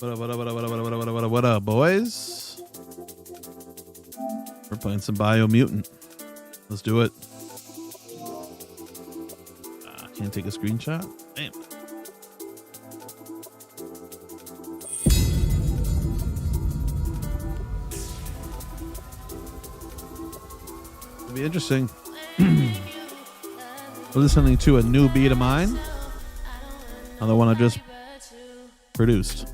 What up, boys? We're playing some Biomutant. Let's do it. Can't take a screenshot. Damn. It'll be interesting. We're listening to a new beat of mine. Another one I just produced.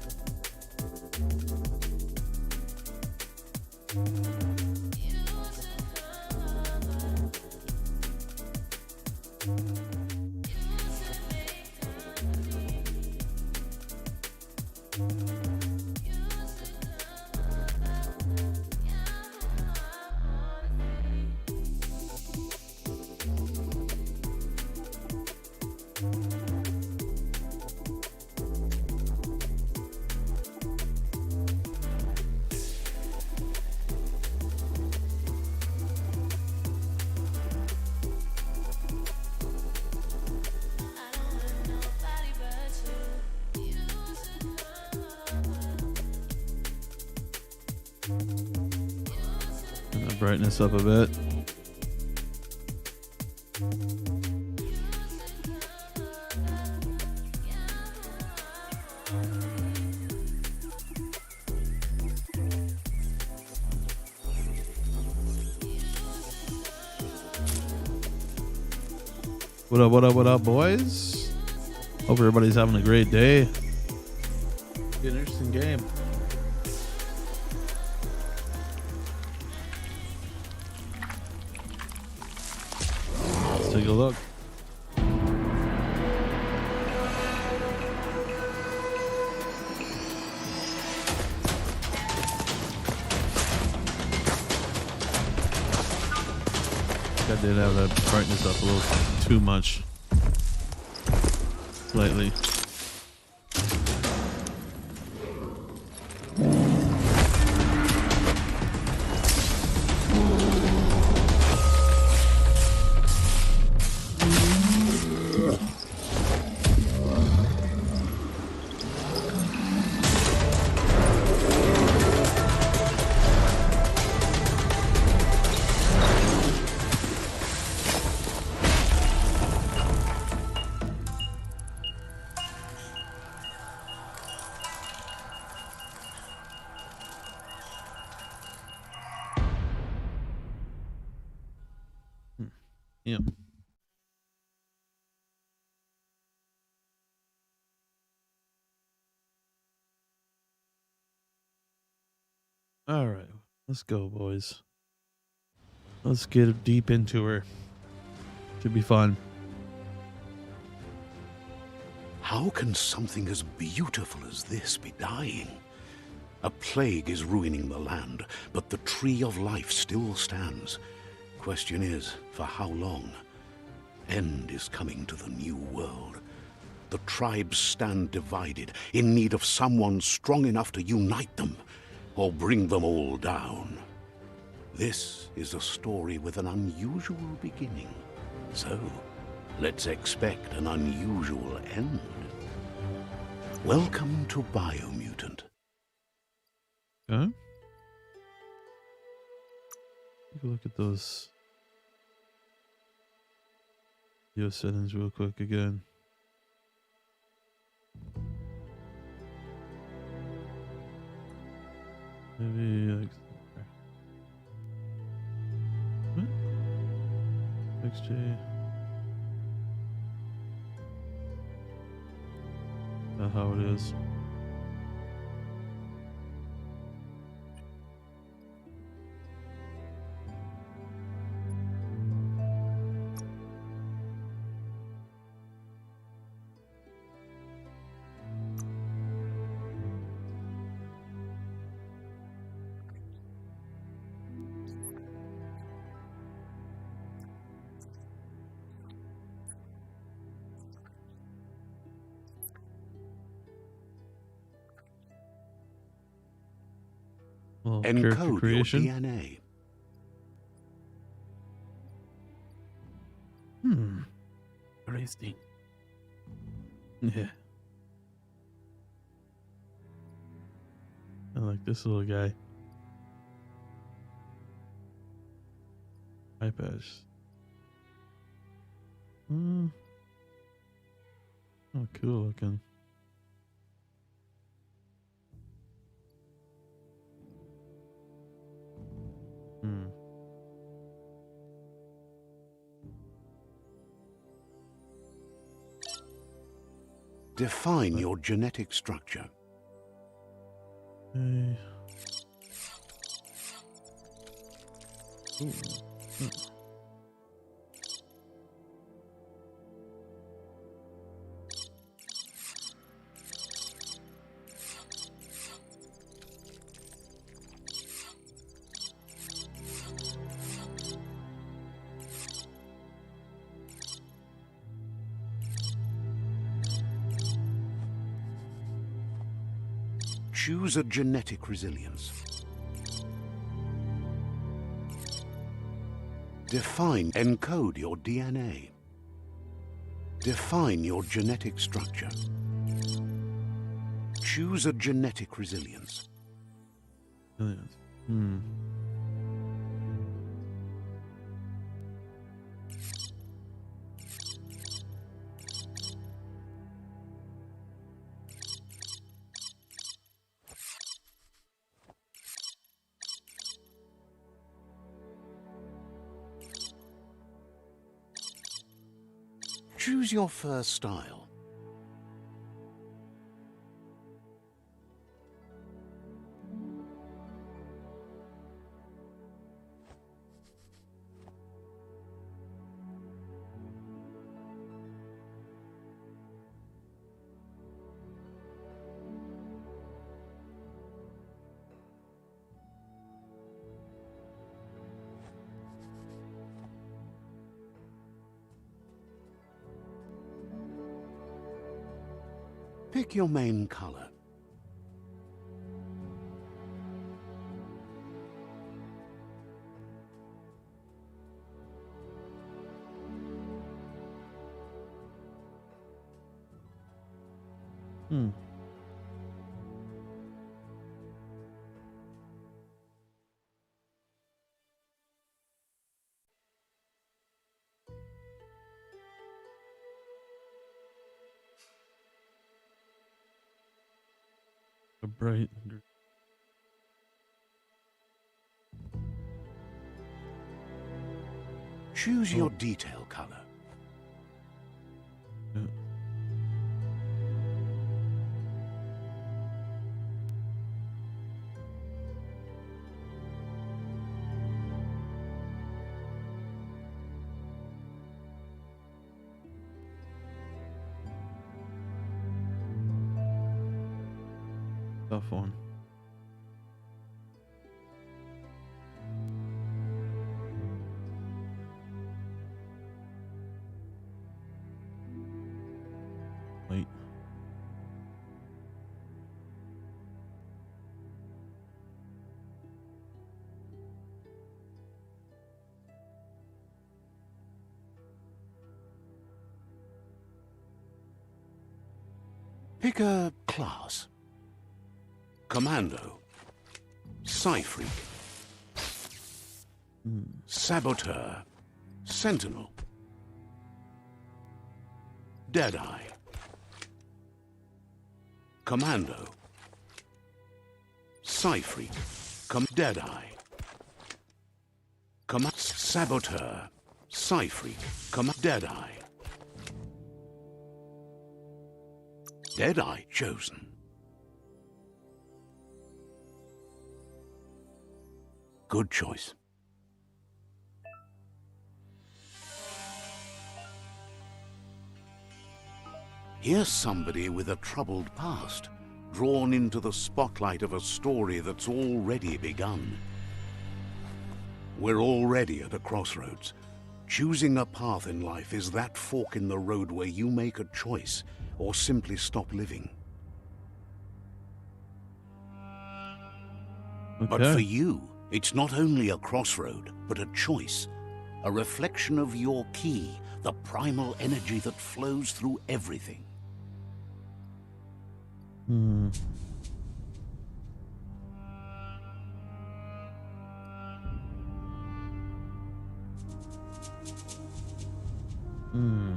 Brighten this up a bit. What up, what up, what up, boys? Hope everybody's having a great day. Be an interesting game. Take a look. I did have that brightness up a little too much. Slightly. Yeah. All right, let's go, boys. Let's get deep into her. Should be fun. How can something as beautiful as this be dying? A plague is ruining the land, but the tree of life still stands. Question is, for how long? End is coming to the new world. The tribes stand divided, in need of someone strong enough to unite them, or bring them all down. This is a story with an unusual beginning. So, let's expect an unusual end. Welcome to Biomutant. Okay. Take a look at those video settings real quick again. Maybe like what? XJ. That's how it is. Well, Encode your creation. DNA. Interesting. Yeah. I like this little guy. iPads. Oh, cool looking. Define your genetic structure. Ooh. Choose a genetic resilience. Encode your DNA. Define your genetic structure. Choose a genetic resilience. Choose your first style. Pick your main color. A bright. Choose your detail color. Yeah. Tough one. Wait. Pick a class. Commando. Psy-Freak. Saboteur. Sentinel. Deadeye. Commando. Psy-Freak. Deadeye. Saboteur. Psy-Freak. Deadeye. Deadeye chosen. Good choice. Here's somebody with a troubled past, drawn into the spotlight of a story that's already begun. We're already at a crossroads. Choosing a path in life is that fork in the road where you make a choice or simply stop living. Okay. But for you, it's not only a crossroad, but a choice. A reflection of your key, the primal energy that flows through everything. Hmm.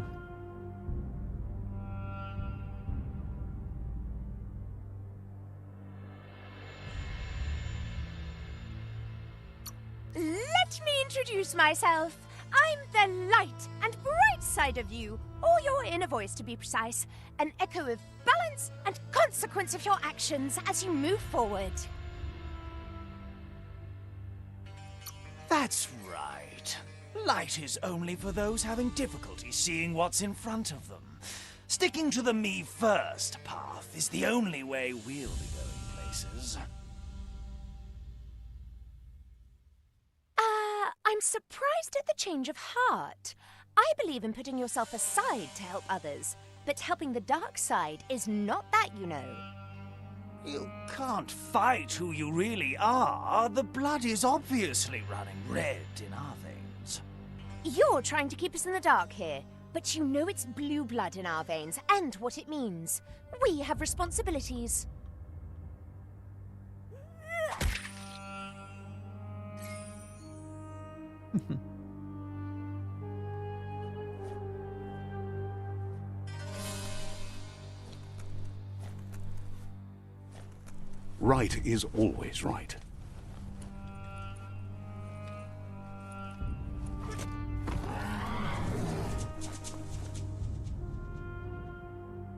Let me introduce myself. I'm the light and bright side of you, or your inner voice to be precise, an echo of balance and consequence of your actions as you move forward. That's right. Light is only for those having difficulty seeing what's in front of them. Sticking to the me first path is the only way we'll be going places. I'm surprised at the change of heart. I believe in putting yourself aside to help others, but helping the dark side is not that, you know. You can't fight who you really are. The blood is obviously running red in our veins. You're trying to keep us in the dark here, but you know it's blue blood in our veins and what it means. We have responsibilities. Right is always right.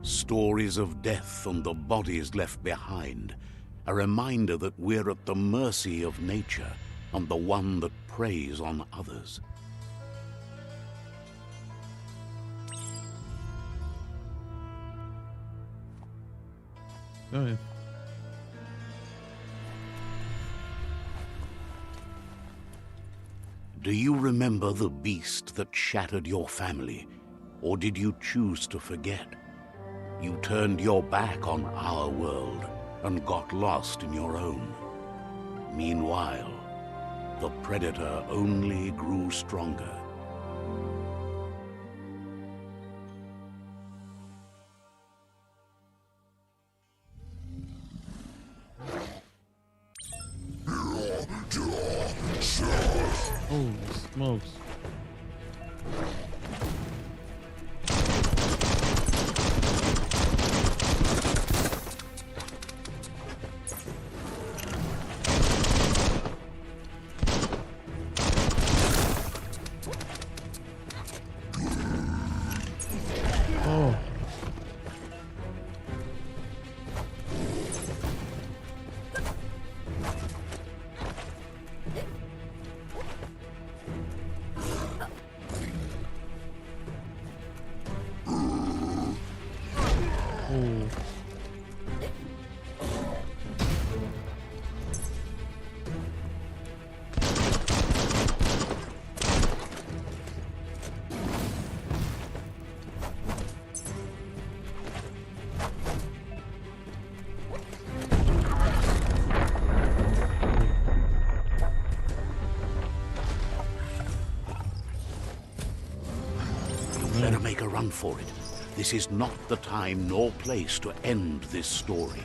Stories of death and the bodies left behind. A reminder that we're at the mercy of nature and the one that preys on others. Oh, yeah. Do you remember the beast that shattered your family, or did you choose to forget? You turned your back on our world and got lost in your own. Meanwhile, the predator only grew stronger. Holy smokes. Oh. Oh. Better make a run for it. This is not the time nor place to end this story.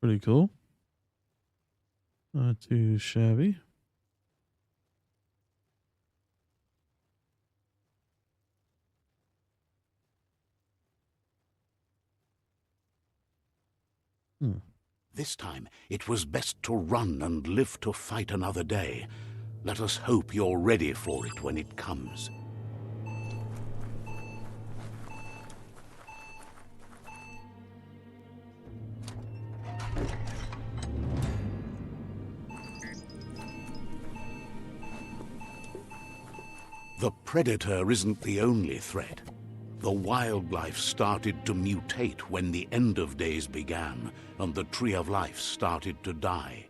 Pretty cool. Not too shabby. This time, it was best to run and live to fight another day. Let us hope you're ready for it when it comes. The predator isn't the only threat. The wildlife started to mutate when the end of days began, and the tree of life started to die.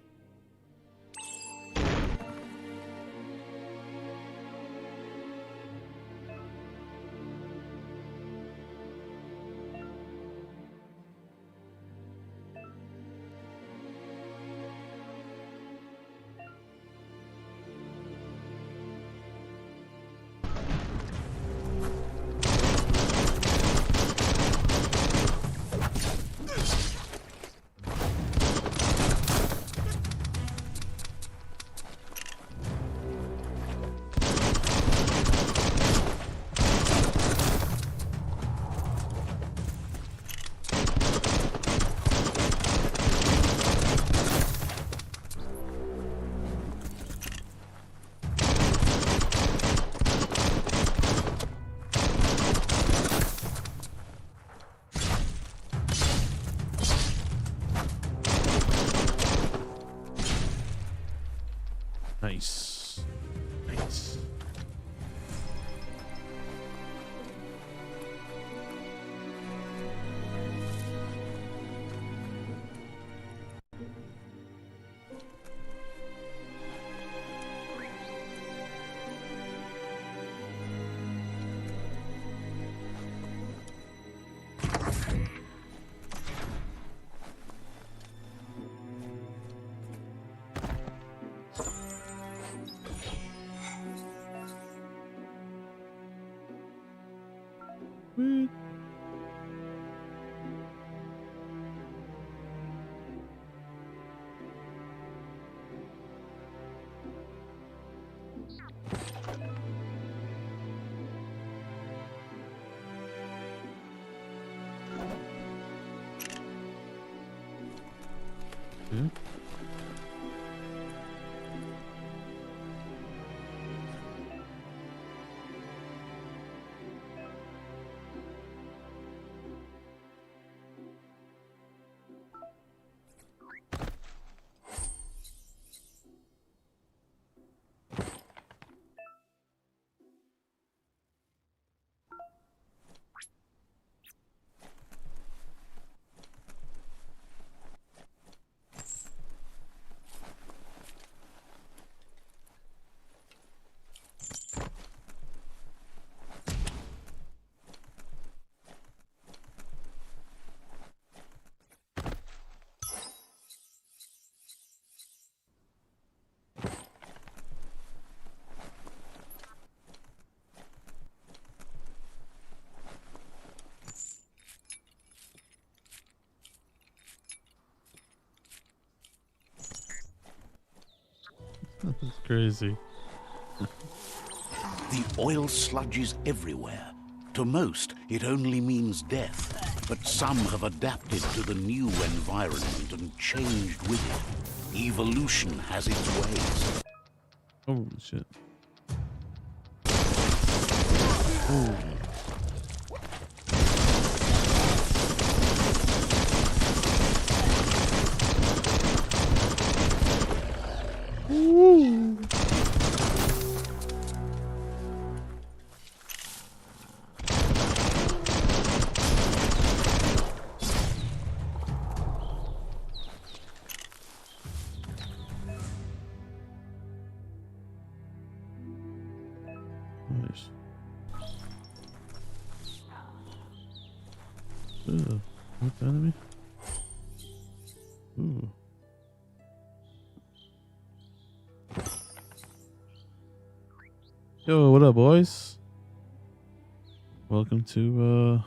Sweet. Yeah. That's crazy. The oil sludges everywhere. To most, it only means death, but some have adapted to the new environment and changed with it. Evolution has its ways. Oh shit. Oh. Ooh. Nice. What enemy? Ooh. Yo, what up, boys? Welcome to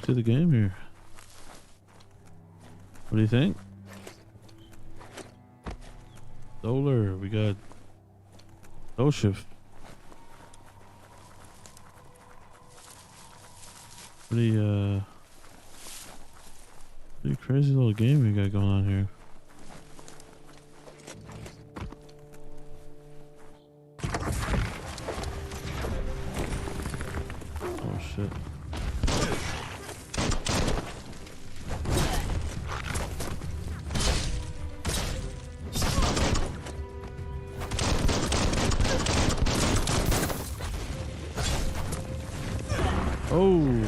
the game here. What do you think? Solar, we got shift. Pretty crazy little game we got going on here. Oh shit. Oh.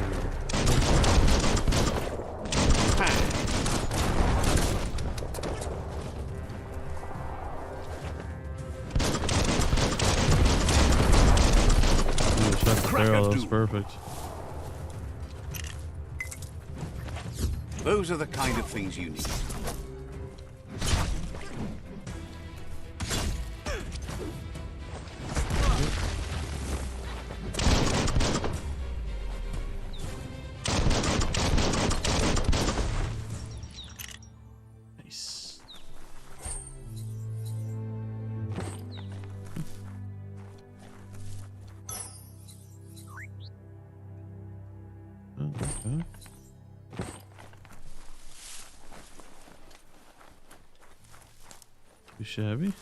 Shot the barrel, that's perfect. Those are the kind of things you need. Nice. Oh, okay. Too shabby.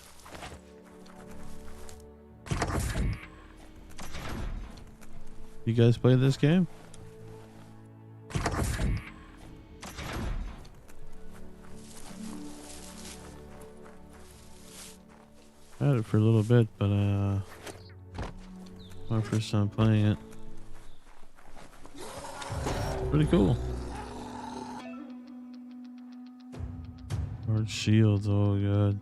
You guys play this game? I had it for a little bit, but my first time playing it. Pretty cool. Hard shields, oh god.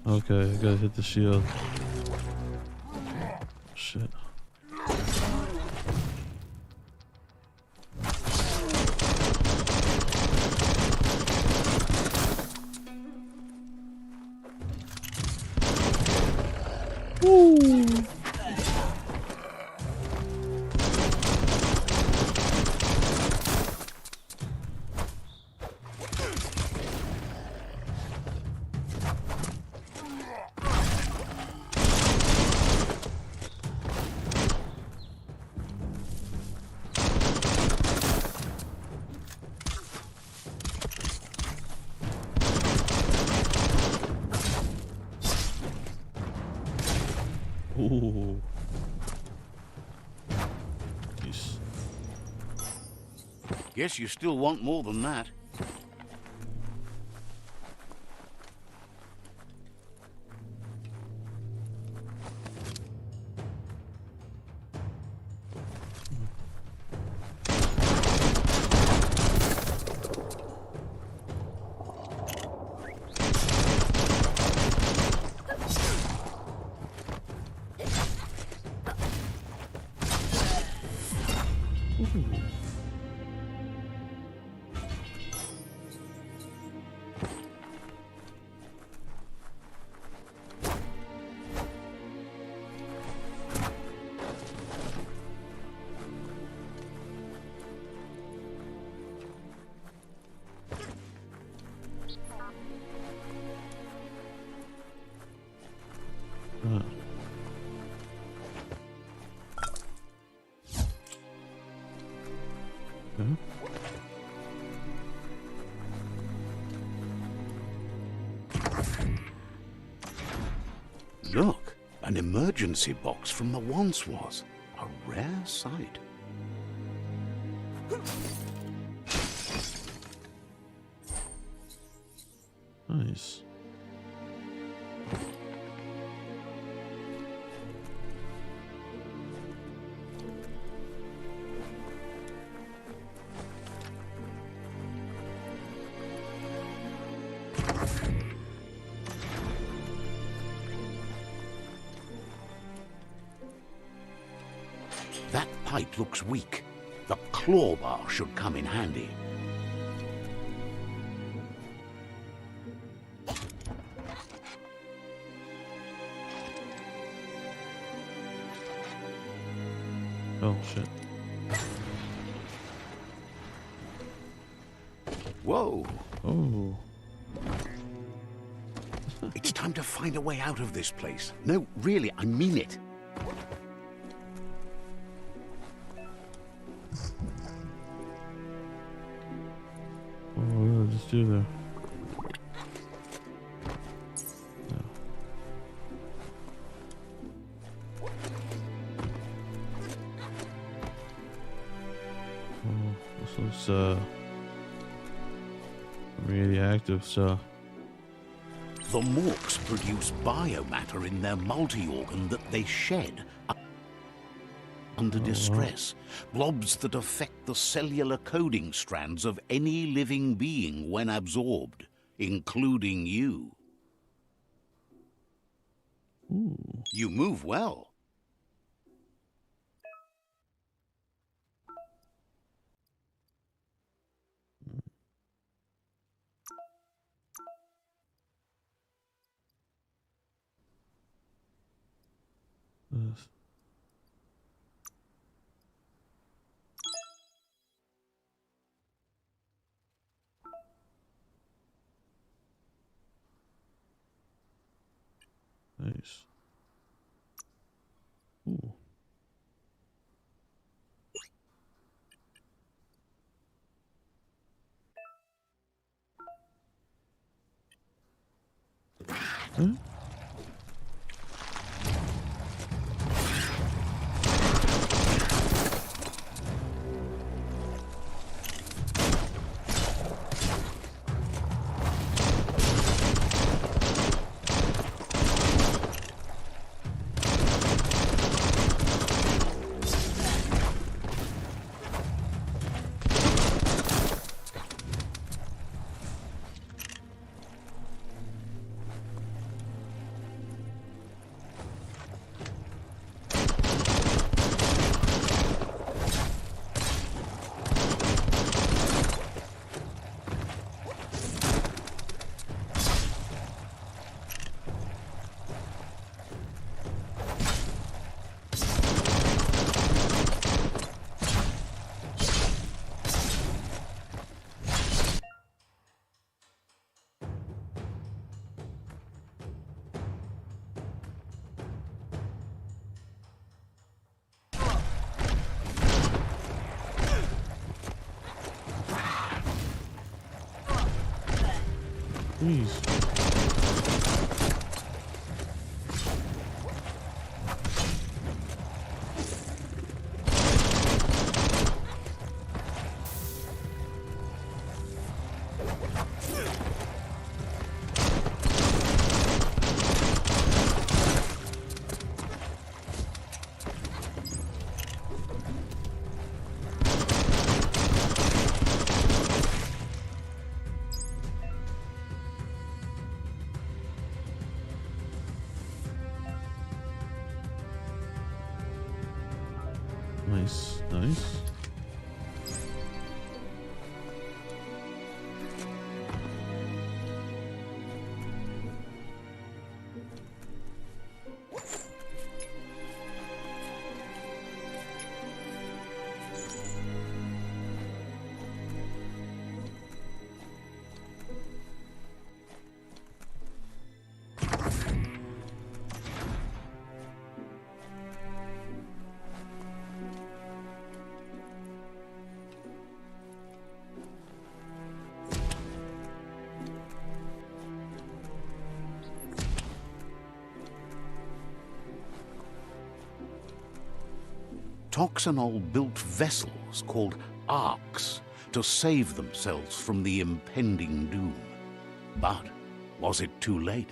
Okay, I gotta hit the shield. Shit. Woo! Ooh. Nice. Guess you still want more than that. Look, an emergency box from the once was. A rare sight. Nice. That pipe looks weak. The claw bar should come in handy. Oh, shit. Whoa! Oh. It's time to find a way out of this place. No, really, I mean it. What did I just do there? No. Oh, this looks radioactive, so. The MORKS produce biomatter in their multi-organ that they shed under distress. Blobs that affect the cellular coding strands of any living being when absorbed, including you. Ooh. You move well. This. Nice. Ooh. Huh? Jeez. Nice, nice. Toxanol built vessels called arks to save themselves from the impending doom. But was it too late?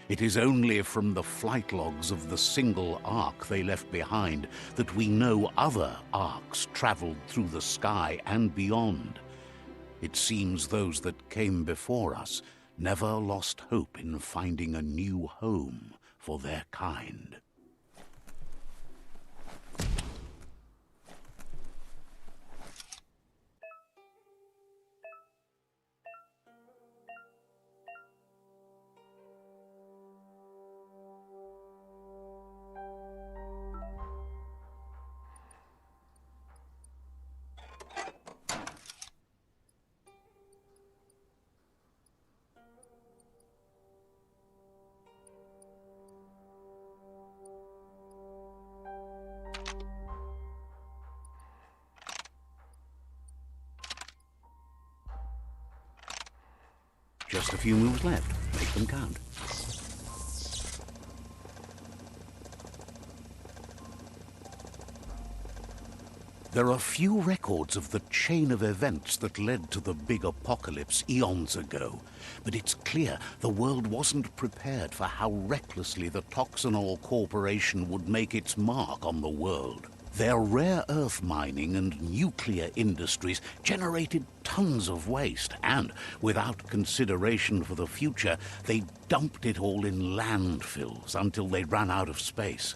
It is only from the flight logs of the single ark they left behind that we know other arks traveled through the sky and beyond. It seems those that came before us never lost hope in finding a new home for their kind. Just a few moves left. Make them count. There are few records of the chain of events that led to the big apocalypse eons ago, but it's clear the world wasn't prepared for how recklessly the Toxanol Corporation would make its mark on the world. Their rare earth mining and nuclear industries generated tons of waste, and, without consideration for the future, they dumped it all in landfills until they ran out of space.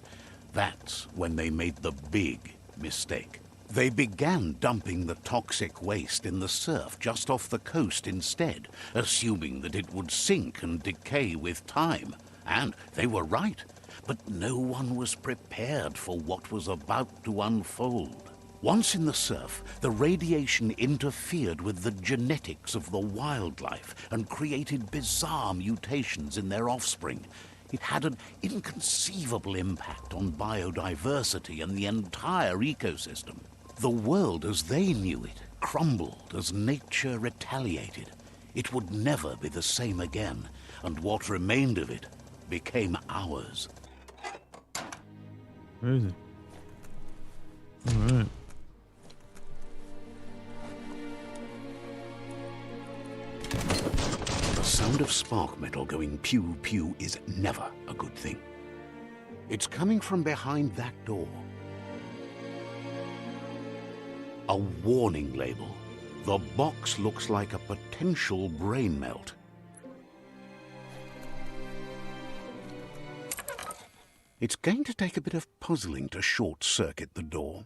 That's when they made the big mistake. They began dumping the toxic waste in the surf just off the coast instead, assuming that it would sink and decay with time. And they were right. But no one was prepared for what was about to unfold. Once in the surf, the radiation interfered with the genetics of the wildlife and created bizarre mutations in their offspring. It had an inconceivable impact on biodiversity and the entire ecosystem. The world as they knew it crumbled as nature retaliated. It would never be the same again, and what remained of it became ours. Where is it? All right. The sound of spark metal going pew-pew is never a good thing. It's coming from behind that door. A warning label. The box looks like a potential brain melt. It's going to take a bit of puzzling to short-circuit the door.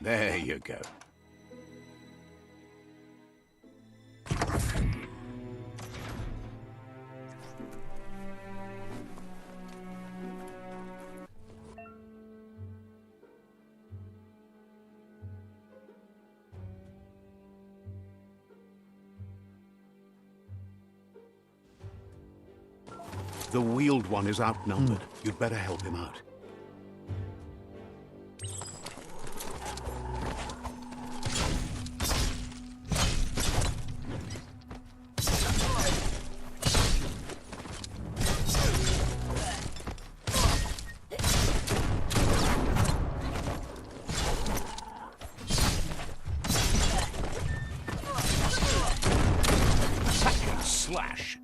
There you go. The wheeled one is outnumbered. You'd better help him out. Slash.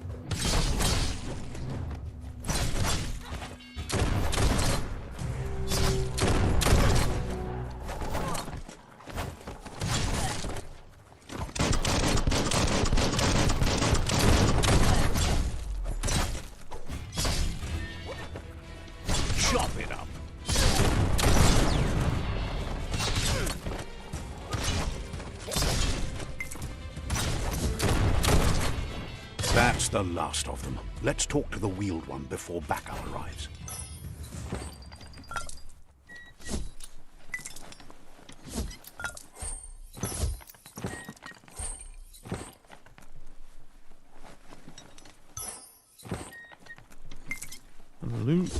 the last of them. Let's talk to the wheeled one before backup arrives.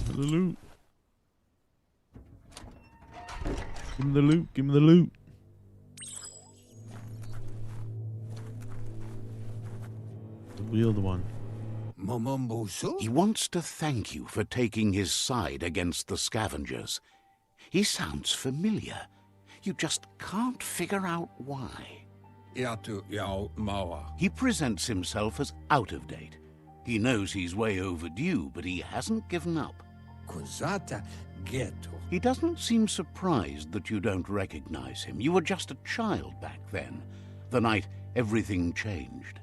The loot. Give me the loot. Give me the loot. The wheeled one. He wants to thank you for taking his side against the scavengers. He sounds familiar. You just can't figure out why. He presents himself as out of date. He knows he's way overdue, but he hasn't given up. He doesn't seem surprised that you don't recognize him. You were just a child back then, the night everything changed.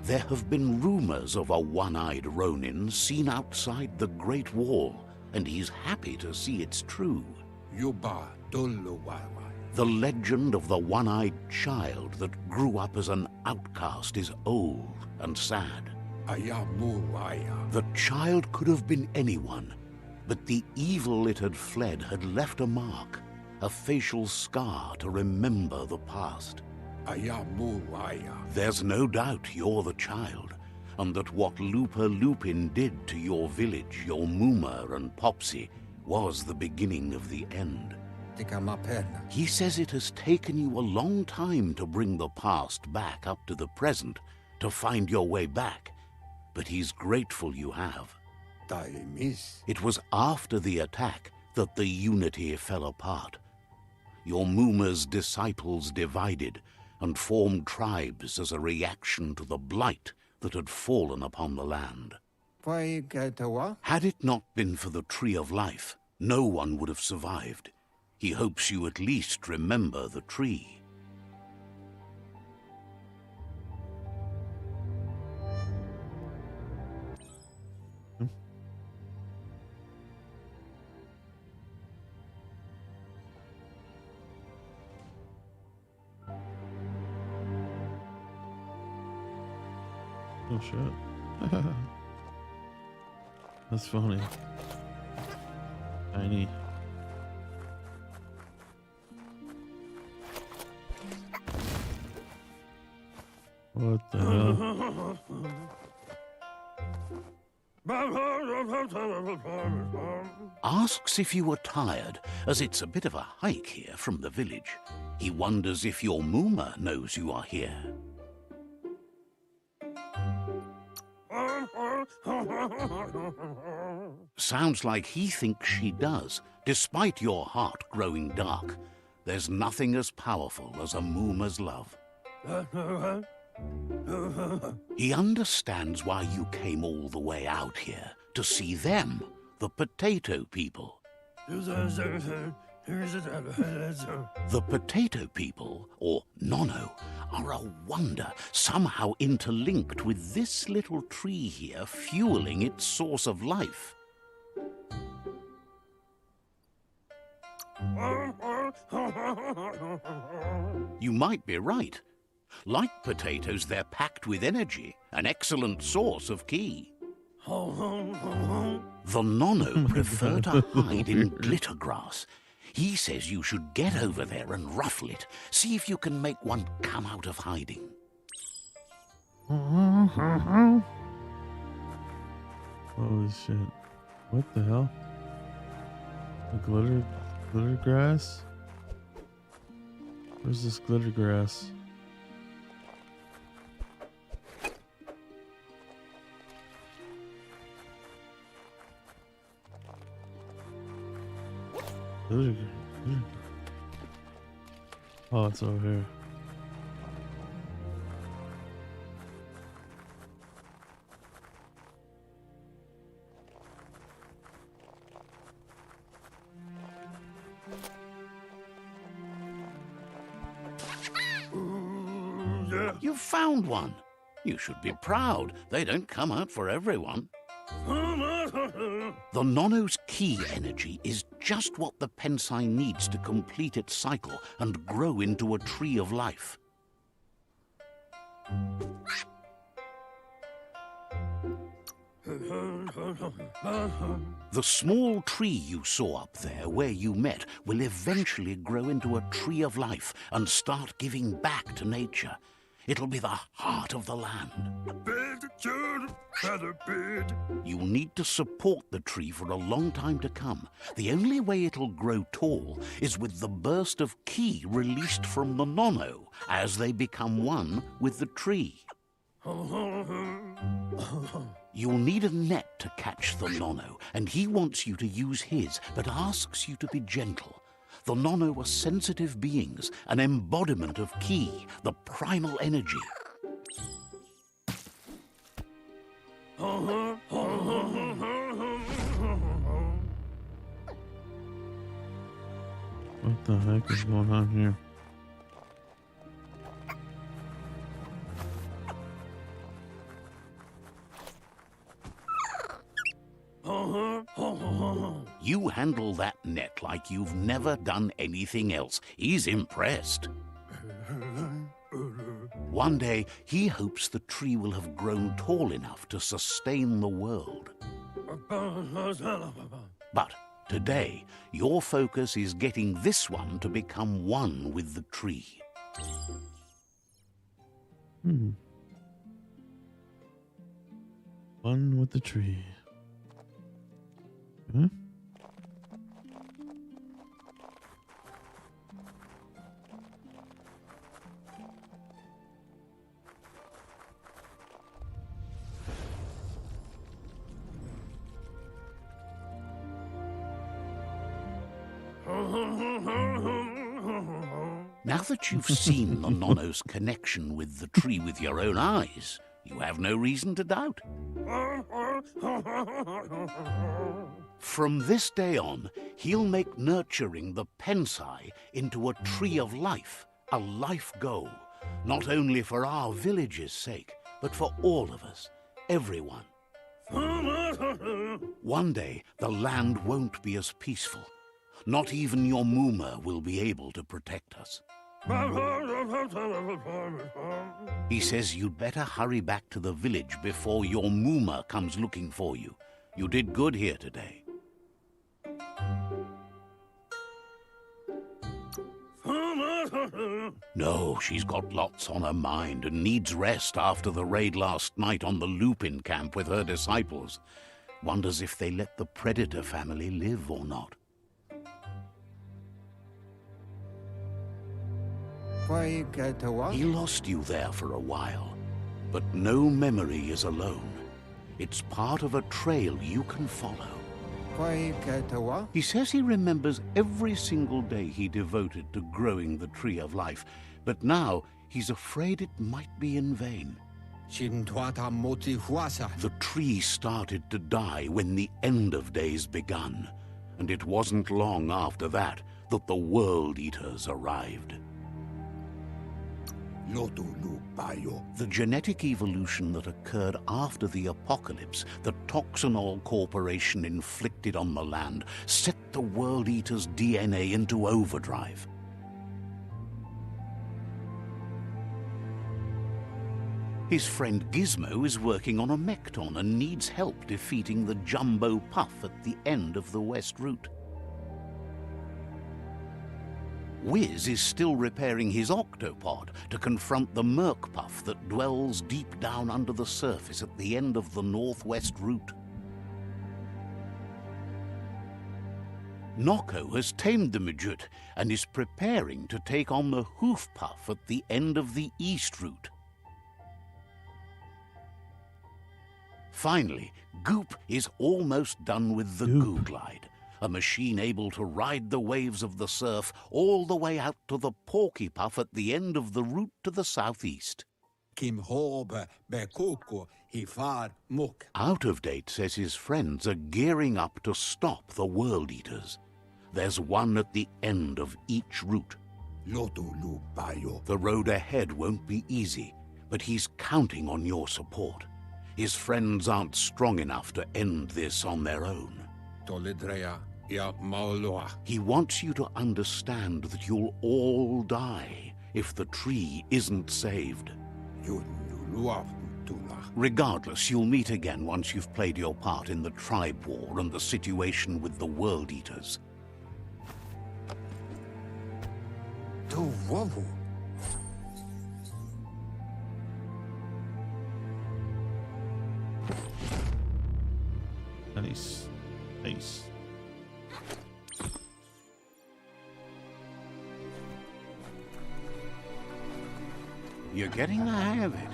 There have been rumors of a one-eyed Ronin seen outside the Great Wall, and he's happy to see it's true. The legend of the one-eyed child that grew up as an outcast is old and sad. The child could have been anyone, but the evil it had fled had left a mark, a facial scar to remember the past. There's no doubt you're the child, and that what LUPA-LUPIN did to your village, your Muma and Popsy, was the beginning of the end. He says it has taken you a long time to bring the past back up to the present, to find your way back, but he's grateful you have. It was after the attack that the unity fell apart. Your Muma's disciples divided and formed tribes as a reaction to the blight that had fallen upon the land. Had it not been for the Tree of Life, no one would have survived. He hopes you at least remember the tree. Oh shit. That's funny. Tiny. What the hell? Asks if you were tired, as it's a bit of a hike here from the village. He wonders if your Muma knows you are here. Sounds like he thinks she does, despite your heart growing dark. There's nothing as powerful as a Muma's love. He understands why you came all the way out here, to see them, the potato people. The potato people, or Nono, are a wonder, somehow interlinked with this little tree here, fueling its source of life. You might be right. Like potatoes, they're packed with energy, an excellent source of ki. The Nono prefer to hide in glittergrass. He says you should get over there and ruffle it. See if you can make one come out of hiding. Holy shit. What the hell? The glittergrass? Where's this glittergrass? Oh, it's over here. You found one. You should be proud. They don't come out for everyone. The Nono's ki energy is just what the PENSAI needs to complete its cycle and grow into a tree of life. The small tree you saw up there where you met will eventually grow into a tree of life and start giving back to nature. It'll be the heart of the land. You'll need to support the tree for a long time to come. The only way it'll grow tall is with the burst of ki released from the nono as they become one with the tree. You'll need a net to catch the nono, and he wants you to use his, but asks you to be gentle. The nono are sensitive beings, an embodiment of ki, the primal energy. What the heck is going on here? You handle that net like you've never done anything else. He's impressed. One day, he hopes the tree will have grown tall enough to sustain the world. But today, your focus is getting this one to become one with the tree. One with the tree. Huh? Now that you've seen the nono's connection with the tree with your own eyes, you have no reason to doubt. From this day on, he'll make nurturing the PENSAI into a tree of life, a life goal, not only for our village's sake, but for all of us, everyone. One day, the land won't be as peaceful. Not even your Muma will be able to protect us. He says you'd better hurry back to the village before your Muma comes looking for you. You did good here today. No, she's got lots on her mind and needs rest after the raid last night on the Lupin camp with her disciples. Wonders if they let the Predator family live or not. He lost you there for a while, but no memory is alone. It's part of a trail you can follow. He says he remembers every single day he devoted to growing the Tree of Life, but now he's afraid it might be in vain. The tree started to die when the end of days begun, and it wasn't long after that that the World Eaters arrived. The genetic evolution that occurred after the apocalypse that Toxanol Corporation inflicted on the land set the World Eater's DNA into overdrive. His friend Gizmo is working on a Mekton and needs help defeating the Jumbo Puff at the end of the West Route. Wiz is still repairing his octopod to confront the Merc Puff that dwells deep down under the surface at the end of the Northwest Route. Noko has tamed the Midget and is preparing to take on the Hoof Puff at the end of the East Route. Finally, Goop is almost done with the Goo Glide, a machine able to ride the waves of the surf all the way out to the Porky Puff at the end of the route to the southeast. Out of Date says his friends are gearing up to stop the World Eaters. There's one at the end of each route. The road ahead won't be easy, but he's counting on your support. His friends aren't strong enough to end this on their own. He wants you to understand that you'll all die if the tree isn't saved. Regardless, you'll meet again once you've played your part in the tribe war and the situation with the World Eaters. Nice. Nice. You're getting the hang of it.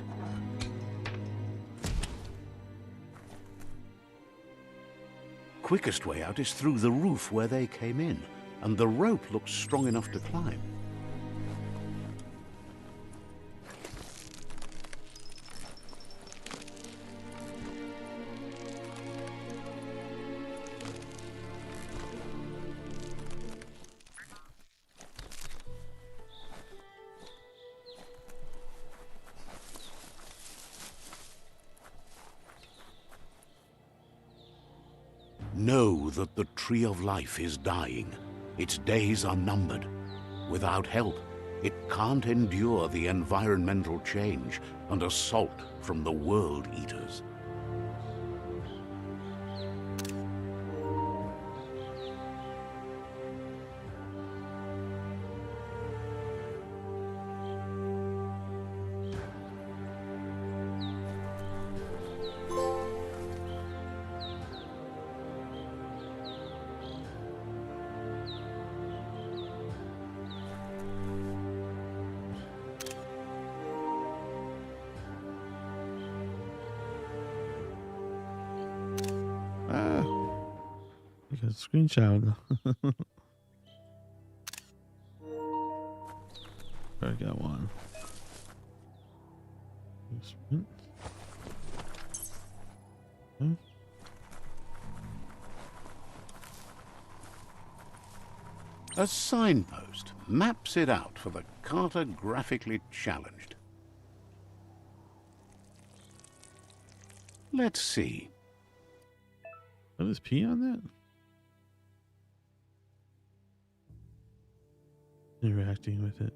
Quickest way out is through the roof where they came in, and the rope looks strong enough to climb. Know that the Tree of Life is dying. Its days are numbered. Without help, it can't endure the environmental change and assault from the World Eaters. I got a screenshot. I got one. Hmm? A signpost maps it out for the cartographically challenged. Let's see. What is P on that? Interacting with it.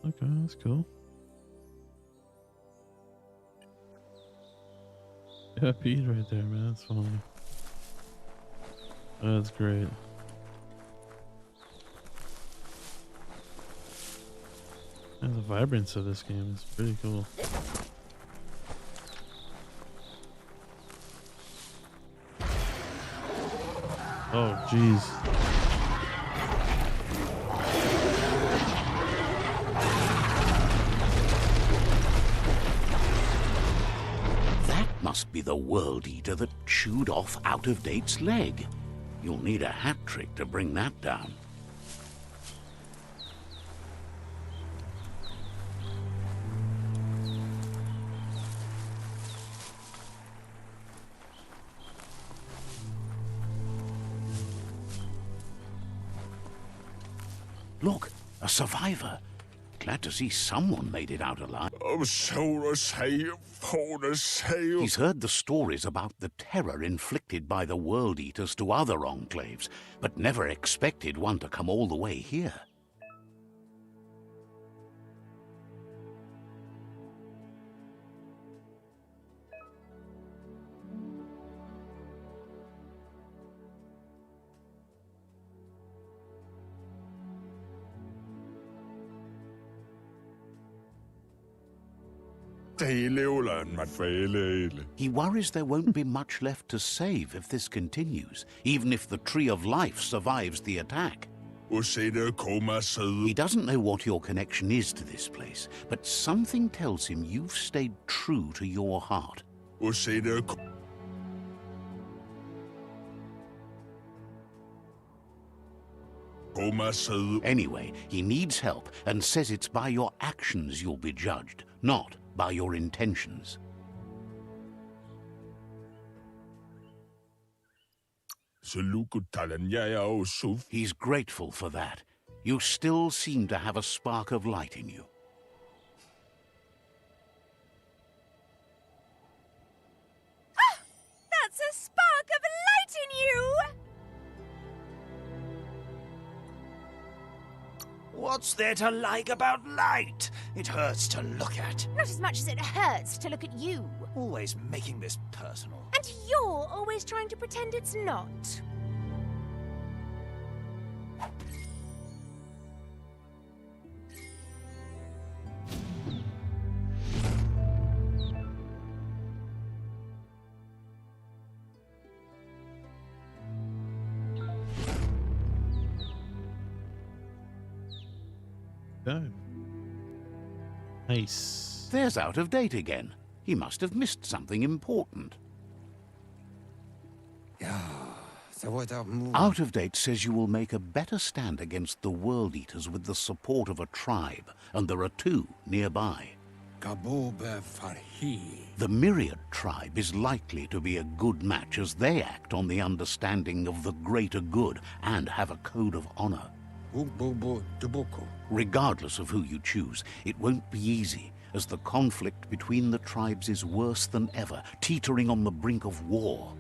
Okay, that's cool. Yeah, P's right there, man. That's funny. That's great. And the vibrance of this game is pretty cool. Oh, jeez. That must be the World Eater that chewed off Out-of-Date's leg. You'll need a hat trick to bring that down. Look, a survivor. Glad to see someone made it out alive. He's heard the stories about the terror inflicted by the World Eaters to other enclaves, but never expected one to come all the way here. He worries there won't be much left to save if this continues, even if the Tree of Life survives the attack. He doesn't know what your connection is to this place, but something tells him you've stayed true to your heart. Anyway, he needs help and says it's by your actions you'll be judged, not by your intentions. He's grateful for that. You still seem to have a spark of light in you. That's a spark of light in you! What's there to like about light? It hurts to look at. Not as much as it hurts to look at you. Always making this personal. And you're always trying to pretend it's not. Go. Nice. There's Out of Date again. He must have missed something important. Out of Date says you will make a better stand against the World Eaters with the support of a tribe, and there are 2 nearby. The Myriad tribe is likely to be a good match as they act on the understanding of the greater good and have a code of honor. Regardless of who you choose, it won't be easy, as the conflict between the tribes is worse than ever, teetering on the brink of war.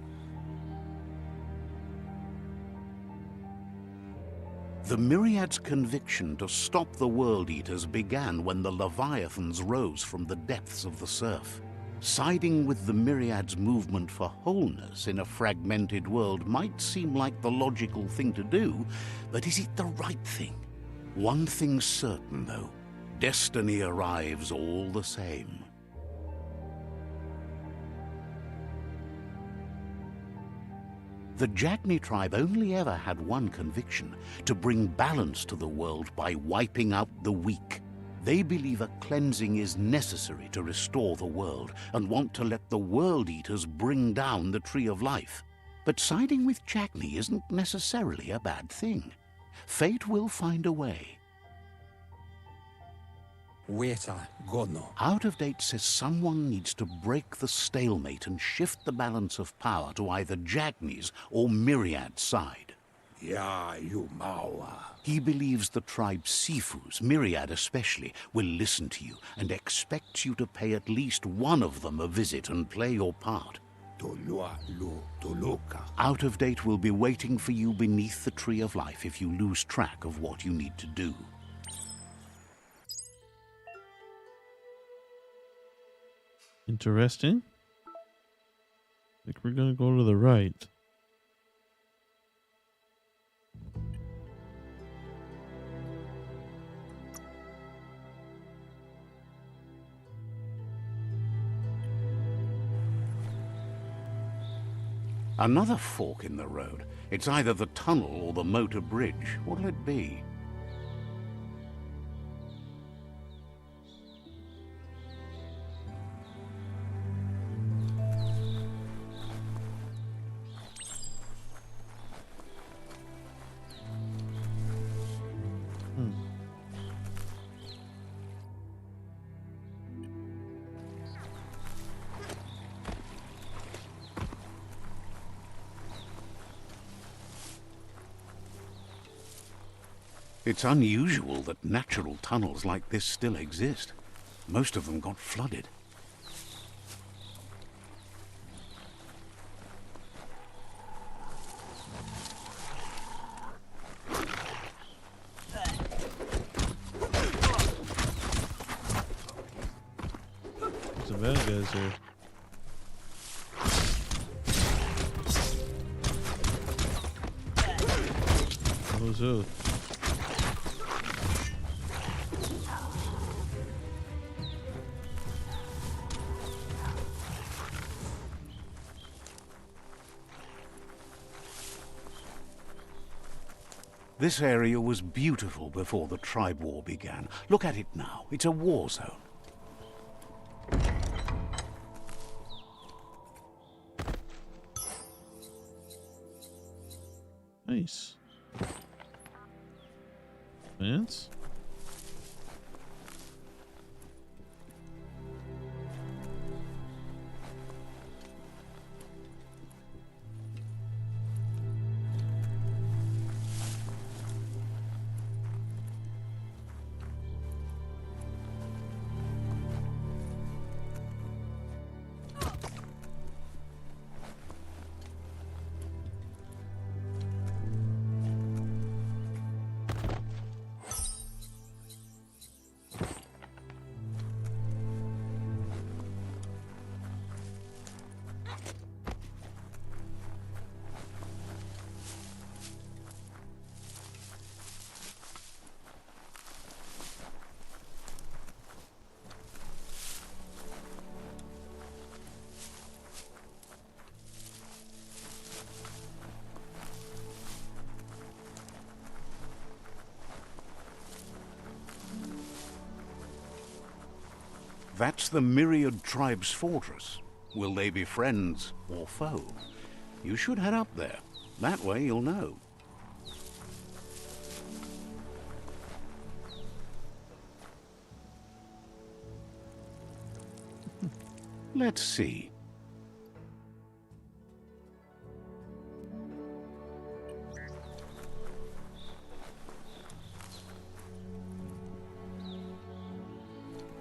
The Myriad's conviction to stop the World Eaters began when the Leviathans rose from the depths of the surf. Siding with the Myriad's movement for wholeness in a fragmented world might seem like the logical thing to do, but is it the right thing? One thing's certain, though. Destiny arrives all the same. The Jagni tribe only ever had one conviction: to bring balance to the world by wiping out the weak. They believe a cleansing is necessary to restore the world, and want to let the World Eaters bring down the Tree of Life. But siding with Jagni isn't necessarily a bad thing. Fate will find a way. Out of Date says someone needs to break the stalemate and shift the balance of power to either Jagni's or Myriad's side. He believes the tribe Sifus, Myriad especially, will listen to you and expects you to pay at least one of them a visit and play your part. Out of Date will be waiting for you beneath the Tree of Life if you lose track of what you need to do. Interesting. I think we're gonna go to the right. Another fork in the road. It's either the tunnel or the motor bridge. What'll it be? It's unusual that natural tunnels like this still exist. Most of them got flooded. Some bad guys here. Who's who? This area was beautiful before the tribe war began. Look at it now. It's a war zone. Nice. Plants? That's the Myriad Tribe's fortress. Will they be friends or foe? You should head up there. That way you'll know. Let's see.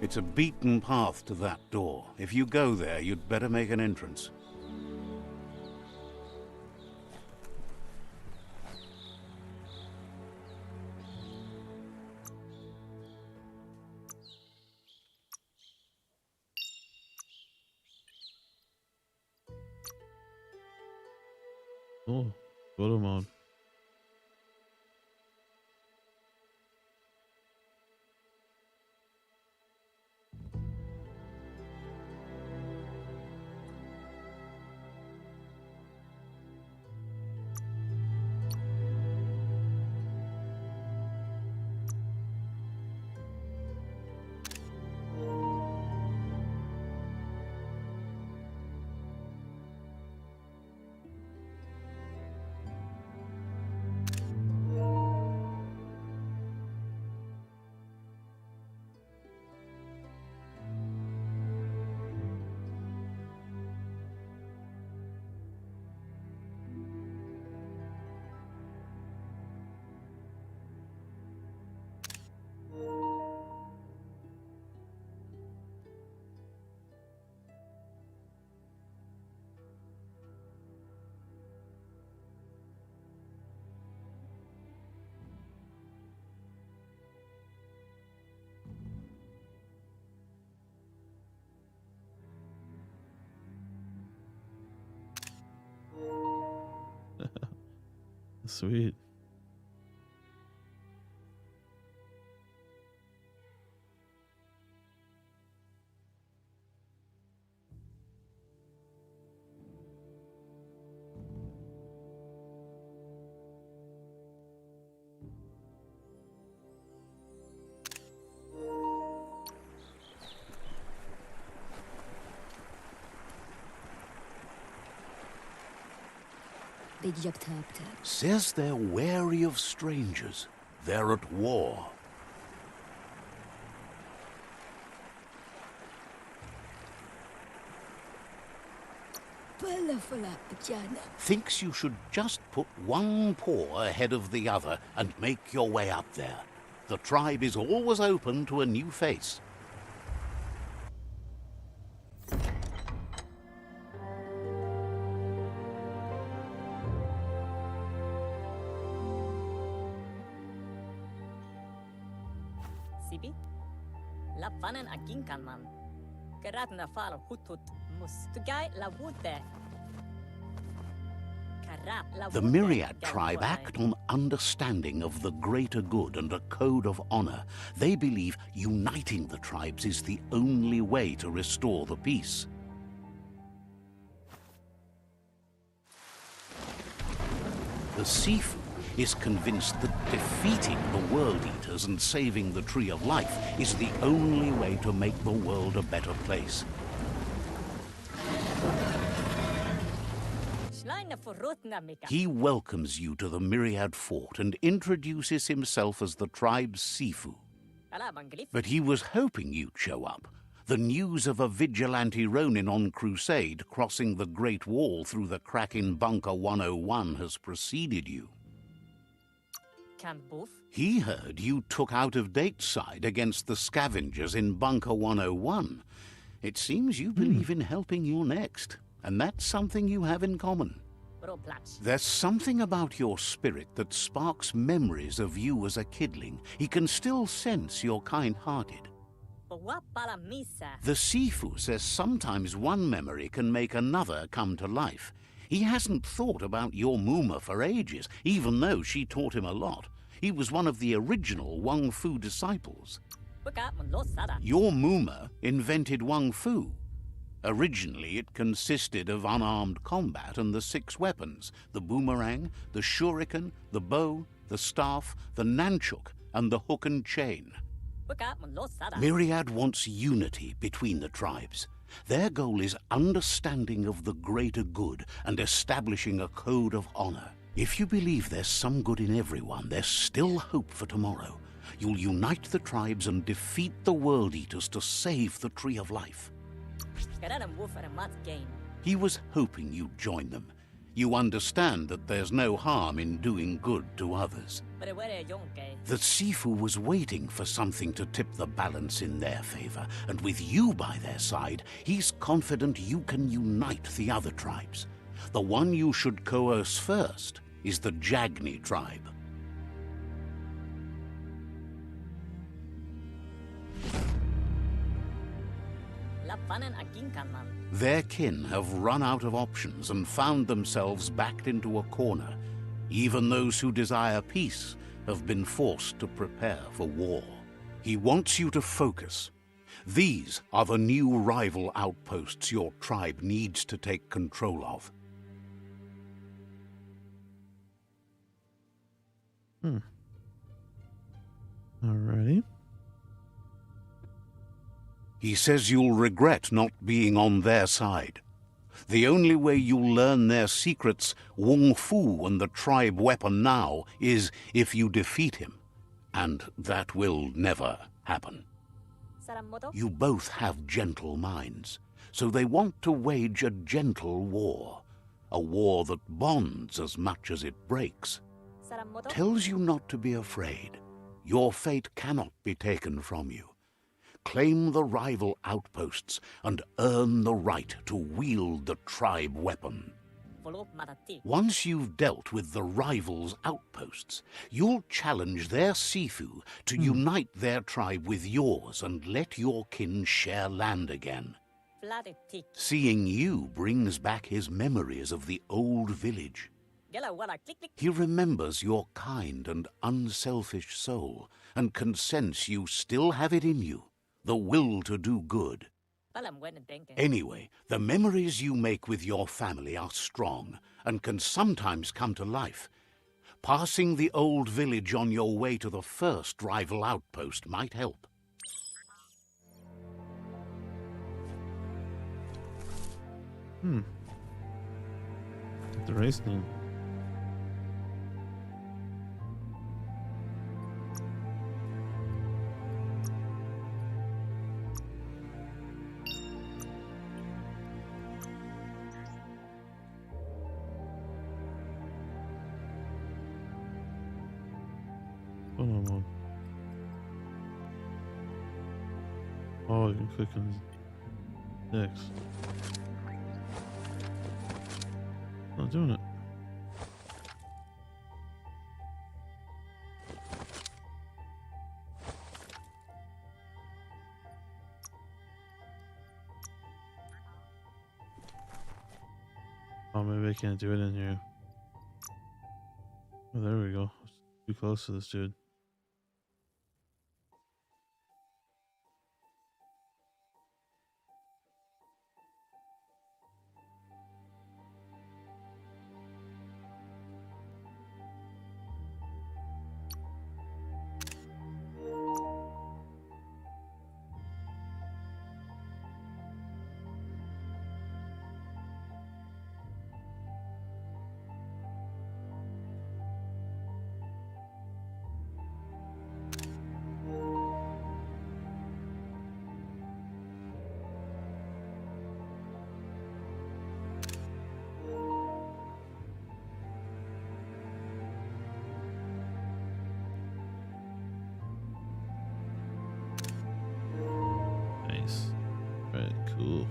It's a beaten path to that door. If you go there, you'd better make an entrance. Oh, photo mode. Sweet. Says they're wary of strangers. They're at war. Thinks you should just put one paw ahead of the other and make your way up there. The tribe is always open to a new face. Sibi? La panen aginkan man. Geratna fal hutut mus. Tugai la wute. The Myriad tribe act on understanding of the greater good and a code of honor. They believe uniting the tribes is the only way to restore the peace. The Sifu is convinced that defeating the World Eaters and saving the Tree of Life is the only way to make the world a better place. He welcomes you to the Myriad Fort and introduces himself as the tribe's Sifu. But he was hoping you'd show up. The news of a vigilante Ronin on crusade crossing the Great Wall through the crack in Bunker 101 has preceded you. He heard you took out-of-date side against the scavengers in Bunker 101. It seems you believe in helping your next, and that's something you have in common. There's something about your spirit that sparks memories of you as a kidling. He can still sense you're kind-hearted. The Sifu says sometimes one memory can make another come to life. He hasn't thought about your Muma for ages, even though she taught him a lot. He was one of the original Wang Fu disciples. Your Muma invented Wang Fu. Originally, it consisted of unarmed combat and the 6 weapons: the boomerang, the shuriken, the bow, the staff, the nunchuk, and the hook and chain. Buka mun lo sada. Myriad wants unity between the tribes. Their goal is understanding of the greater good and establishing a code of honor. If you believe there's some good in everyone, there's still hope for tomorrow. You'll unite the tribes and defeat the World Eaters to save the Tree of Life. Kararam woof and a mat gain. He was hoping you'd join them. You understand that there's no harm in doing good to others. But it were a yonke. The Sifu was waiting for something to tip the balance in their favor, and with you by their side, he's confident you can unite the other tribes. The one you should coerce first is the Jagni tribe. Lapanen aginkan man. Their kin have run out of options and found themselves backed into a corner. Even those who desire peace have been forced to prepare for war. He wants you to focus. These are the new rival outposts your tribe needs to take control of. Alrighty. He says you'll regret not being on their side. The only way you'll learn their secrets, Wung Fu and the tribe weapon now, is if you defeat him. And that will never happen. Saramoto. You both have gentle minds, so they want to wage a gentle war. A war that bonds as much as it breaks. Saramoto. Tells you not to be afraid. Your fate cannot be taken from you. Claim the rival outposts and earn the right to wield the tribe weapon. Follow matati. Once you've dealt with the rivals' outposts, you'll challenge their Sifu to unite their tribe with yours and let your kin share land again. Flatty tick. Seeing you brings back his memories of the old village. Gela wara click click. He remembers your kind and unselfish soul and can sense you still have it in you, the will to do good. Palam wen denken. Anyway, the memories you make with your family are strong and can sometimes come to life. Passing the old village on your way to the first rival outpost might help. The race name. Hold on. Oh, you can click on next. Not doing it. Oh, maybe I can't do it in here. Oh, there we go. Too close to this dude. Nice. Right, cool.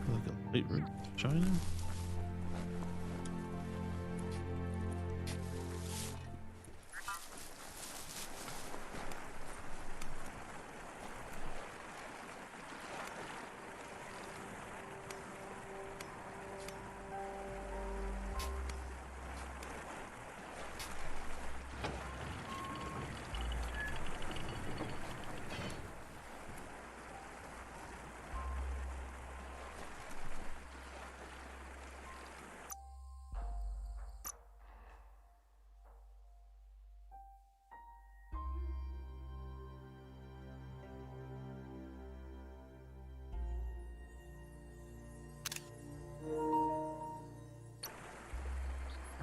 Like a light red China?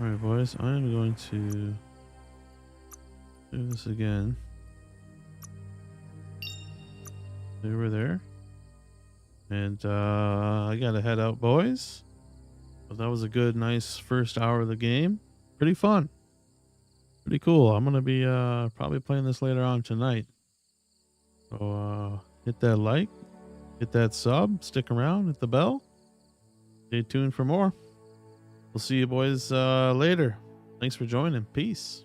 All right, boys. I am going to do this again. They were there. And I gotta head out, boys. But that was a good, nice first hour of the game. Pretty fun. Pretty cool. I'm gonna be probably playing this later on tonight. So hit that like, hit that sub, stick around, hit the bell. Stay tuned for more. We'll see you boys later. Thanks for joining. Peace.